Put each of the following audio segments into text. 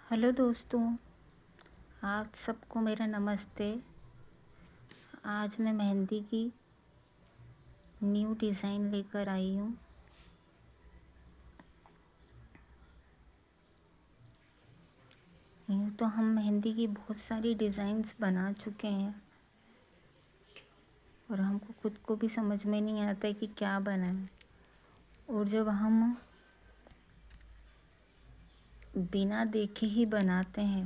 Hello दोस्तों, आप सबको मेरा नमस्ते। आज मैं मेहंदी की न्यू डिज़ाइन लेकर आई हूँ। यूँ तो हम मेहंदी की बहुत सारी डिज़ाइंस बना चुके हैं और हमको खुद को भी समझ में नहीं आता है कि क्या बनाएं। और जब हम बिना देखे ही बनाते हैं,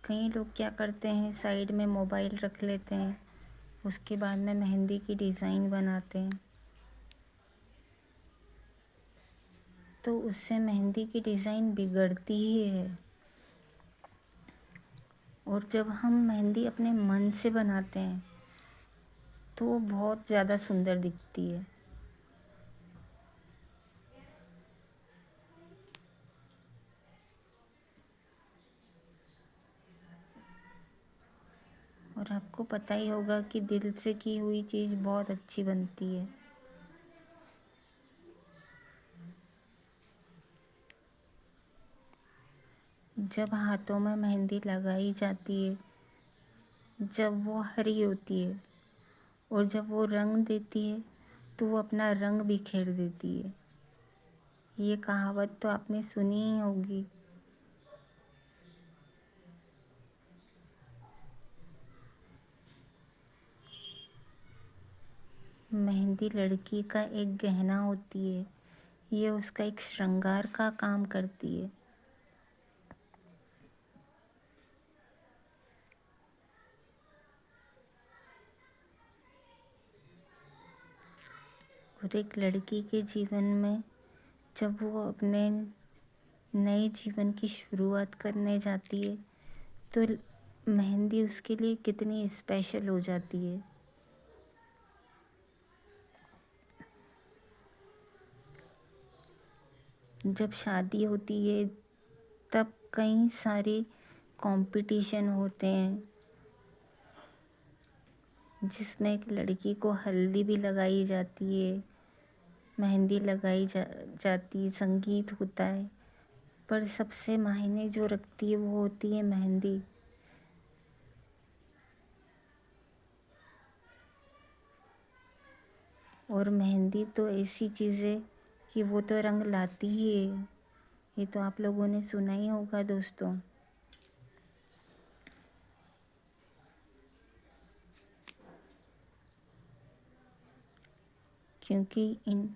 कई लोग क्या करते हैं, साइड में मोबाइल रख लेते हैं, उसके बाद में मेहंदी की डिज़ाइन बनाते हैं, तो उससे मेहंदी की डिज़ाइन बिगड़ती ही है। और जब हम मेहंदी अपने मन से बनाते हैं तो वो बहुत ज़्यादा सुंदर दिखती है। और आपको पता ही होगा कि दिल से की हुई चीज़ बहुत अच्छी बनती है। जब हाथों में मेहंदी लगाई जाती है, जब वो हरी होती है और जब वो रंग देती है तो वो अपना रंग बिखेर देती है। ये कहावत तो आपने सुनी ही होगी। मेहंदी लड़की का एक गहना होती है, ये उसका एक श्रृंगार का काम करती है। और एक लड़की के जीवन में जब वो अपने नए जीवन की शुरुआत करने जाती है तो मेहंदी उसके लिए कितनी स्पेशल हो जाती है। जब शादी होती है तब कई सारे कंपटीशन होते हैं, जिसमें एक लड़की को हल्दी भी लगाई जाती है, मेहंदी लगाई जाती, संगीत होता है, पर सबसे मायने जो रखती है वो होती है मेहंदी। और मेहंदी तो ऐसी चीज़ है कि वो तो रंग लाती ही है। ये तो आप लोगों ने सुना ही होगा दोस्तों। क्योंकि इन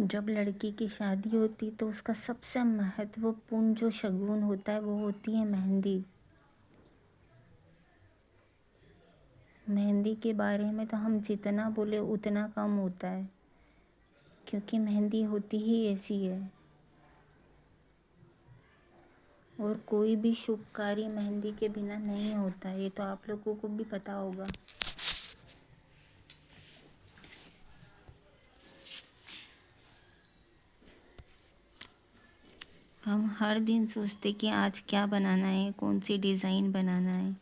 जब लड़की की शादी होती तो उसका सबसे महत्वपूर्ण जो शगुन होता है वो होती है मेहंदी। मेहंदी के बारे में तो हम जितना बोले उतना कम होता है, क्योंकि मेहंदी होती ही ऐसी है। और कोई भी शुभ कार्य मेहंदी के बिना नहीं होता, ये तो आप लोगों को भी पता होगा। हम हर दिन सोचते कि आज क्या बनाना है, कौन सी डिज़ाइन बनाना है।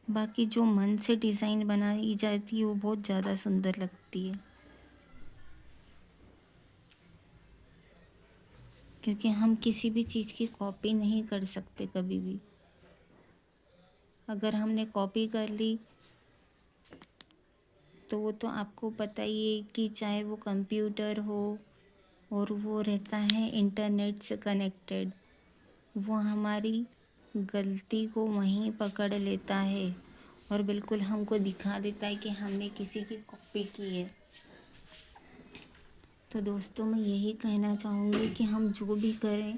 बाकी जो मन से डिज़ाइन बनाई जाती है वो बहुत ज़्यादा सुंदर लगती है, क्योंकि हम किसी भी चीज़ की कॉपी नहीं कर सकते कभी भी। अगर हमने कॉपी कर ली तो वो तो आपको पता ही है कि चाहे वो कंप्यूटर हो और वो रहता है इंटरनेट से कनेक्टेड, वो हमारी गलती को वहीं पकड़ लेता है और बिल्कुल हमको दिखा देता है कि हमने किसी की कॉपी की है। तो दोस्तों, मैं यही कहना चाहूँगी कि हम जो भी करें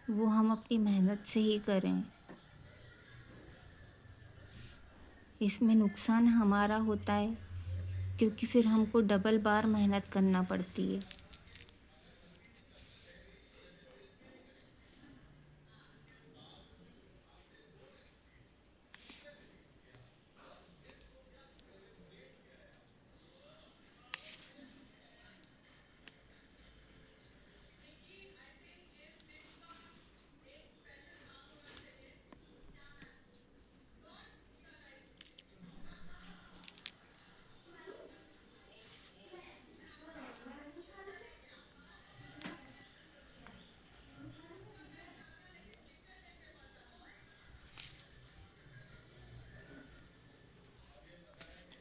वो हम अपनी मेहनत से ही करें। इसमें नुकसान हमारा होता है, क्योंकि फिर हमको डबल बार मेहनत करना पड़ती है।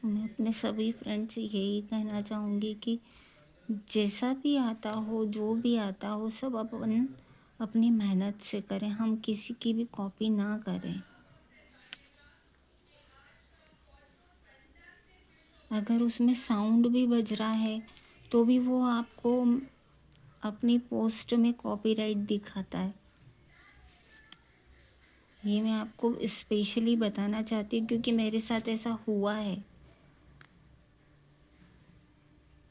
मैं अपने सभी फ्रेंड्स से यही कहना चाहूँगी कि जैसा भी आता हो, जो भी आता हो, सब अपन अपनी मेहनत से करें, हम किसी की भी कॉपी ना करें। अगर उसमें साउंड भी बज रहा है तो भी वो आपको अपनी पोस्ट में कॉपीराइट दिखाता है। ये मैं आपको स्पेशली बताना चाहती हूँ क्योंकि मेरे साथ ऐसा हुआ है।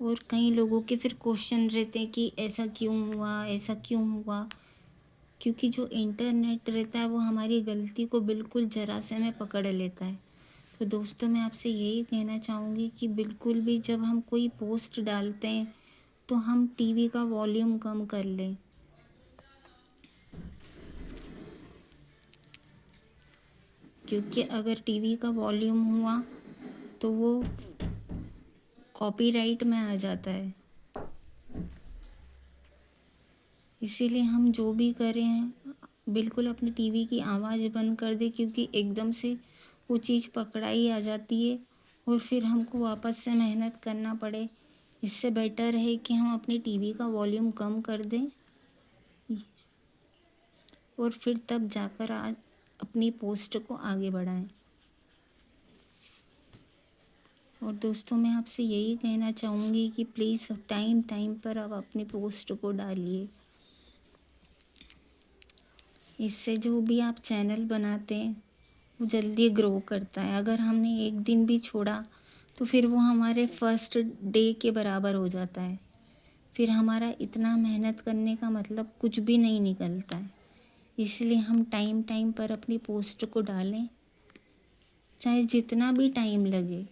और कई लोगों के फिर क्वेश्चन रहते हैं कि ऐसा क्यों हुआ, ऐसा क्यों हुआ। क्योंकि जो इंटरनेट रहता है वो हमारी गलती को बिल्कुल ज़रा से में पकड़ लेता है। तो दोस्तों, मैं आपसे यही कहना चाहूँगी कि बिल्कुल भी जब हम कोई पोस्ट डालते हैं तो हम टीवी का वॉल्यूम कम कर लें। क्योंकि अगर टीवी का वॉल्यूम हुआ तो वो कॉपीराइट में आ जाता है। इसीलिए हम जो भी करें बिल्कुल अपनी टीवी की आवाज़ बंद कर दें, क्योंकि एकदम से वो चीज़ पकड़ाई आ जाती है और फिर हमको वापस से मेहनत करना पड़े। इससे बेटर है कि हम अपनी टीवी का वॉल्यूम कम कर दें और फिर तब जाकर आज अपनी पोस्ट को आगे बढ़ाएं। और दोस्तों, मैं आपसे यही कहना चाहूँगी कि प्लीज़ टाइम टाइम पर आप अपनी पोस्ट को डालिए। इससे जो भी आप चैनल बनाते हैं वो जल्दी ग्रो करता है। अगर हमने एक दिन भी छोड़ा तो फिर वो हमारे फर्स्ट डे के बराबर हो जाता है। फिर हमारा इतना मेहनत करने का मतलब कुछ भी नहीं निकलता है। इसलिए हम टाइम टाइम पर अपनी पोस्ट को डालें, चाहे जितना भी टाइम लगे,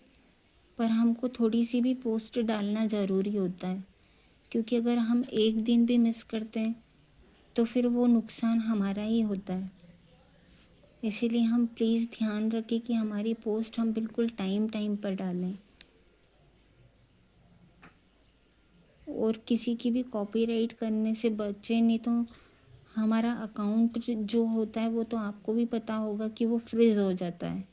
पर हमको थोड़ी सी भी पोस्ट डालना ज़रूरी होता है। क्योंकि अगर हम एक दिन भी मिस करते हैं तो फिर वो नुकसान हमारा ही होता है। इसीलिए हम प्लीज़ ध्यान रखें कि हमारी पोस्ट हम बिल्कुल टाइम टाइम पर डालें और किसी की भी कॉपीराइट करने से बचें। नहीं तो हमारा अकाउंट जो होता है वो तो आपको भी पता होगा कि वो फ्रीज़ हो जाता है।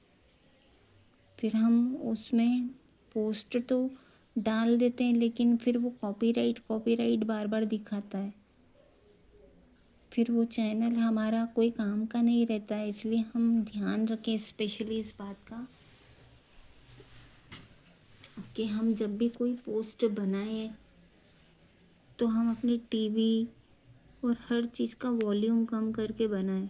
फिर हम उसमें पोस्ट तो डाल देते हैं लेकिन फिर वो कॉपीराइट बार बार दिखाता है। फिर वो चैनल हमारा कोई काम का नहीं रहता है। इसलिए हम ध्यान रखें स्पेशली इस बात का कि हम जब भी कोई पोस्ट बनाएं तो हम अपनी टीवी और हर चीज़ का वॉल्यूम कम करके बनाएं।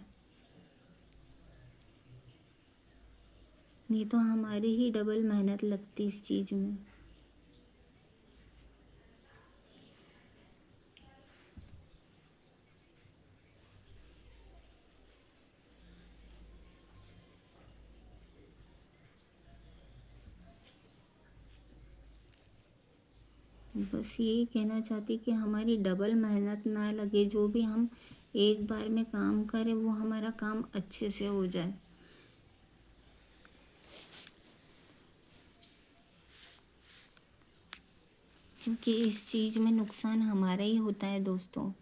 नहीं तो हमारी ही डबल मेहनत लगती इस चीज़ में। बस यही कहना चाहती कि हमारी डबल मेहनत ना लगे। जो भी हम एक बार में काम करें वो हमारा काम अच्छे से हो जाए। क्योंकि इस चीज़ में नुकसान हमारा ही होता है दोस्तों।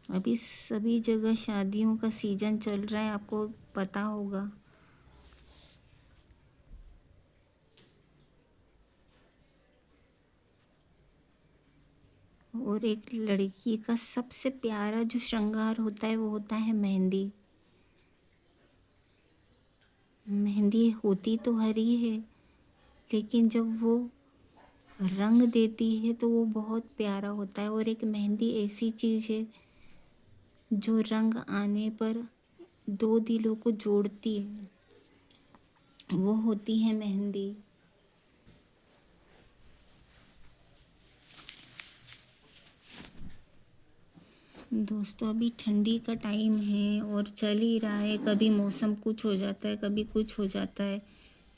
अभी सभी जगह शादियों का सीज़न चल रहा है, आपको पता होगा। और एक लड़की का सबसे प्यारा जो श्रृंगार होता है वो होता है मेहंदी। मेहंदी होती तो हरी है लेकिन जब वो रंग देती है तो वो बहुत प्यारा होता है। और एक मेहंदी ऐसी चीज़ है जो रंग आने पर दो दिलों को जोड़ती है, वो होती है मेहंदी। दोस्तों, अभी ठंडी का टाइम है और चल ही रहा है। कभी मौसम कुछ हो जाता है, कभी कुछ हो जाता है।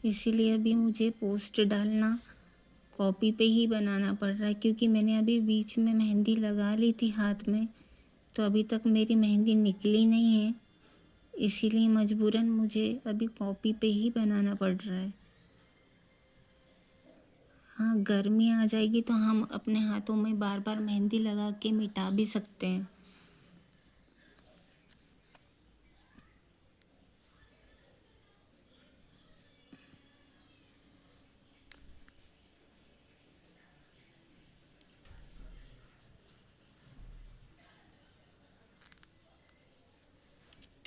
इसीलिए अभी मुझे पोस्ट डालना कॉपी पे ही बनाना पड़ रहा है। क्योंकि मैंने अभी बीच में मेहंदी लगा ली थी हाथ में, तो अभी तक मेरी मेहंदी निकली नहीं है। इसीलिए मजबूरन मुझे अभी कॉपी पे ही बनाना पड़ रहा है। हाँ, गर्मी आ जाएगी तो हम अपने हाथों में बार बार मेहंदी लगा के मिटा भी सकते हैं।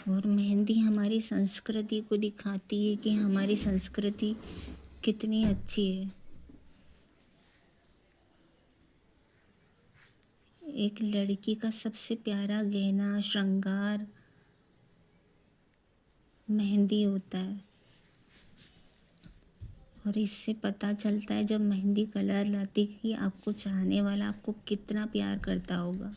और मेहंदी हमारी संस्कृति को दिखाती है कि हमारी संस्कृति कितनी अच्छी है। एक लड़की का सबसे प्यारा गहना श्रृंगार मेहंदी होता है। और इससे पता चलता है जब मेहंदी कलर लाती है कि आपको चाहने वाला आपको कितना प्यार करता होगा।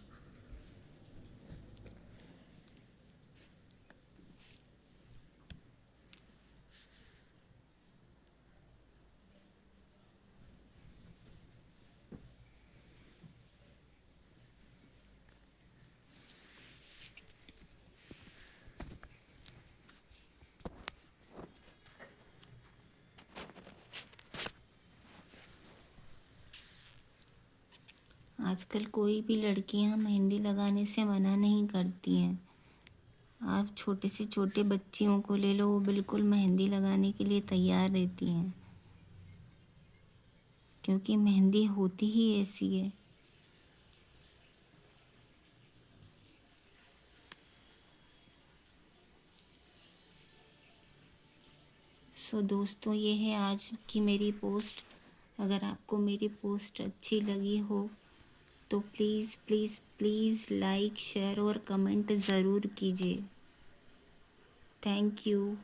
आजकल कोई भी लड़कियां मेहंदी लगाने से मना नहीं करती हैं। आप छोटे से छोटे बच्चियों को ले लो, वो बिल्कुल मेहंदी लगाने के लिए तैयार रहती हैं, क्योंकि मेहंदी होती ही ऐसी है। सो दोस्तों, ये है आज की मेरी पोस्ट। अगर आपको मेरी पोस्ट अच्छी लगी हो तो please please please like share और कमेंट ज़रूर कीजिए। Thank you.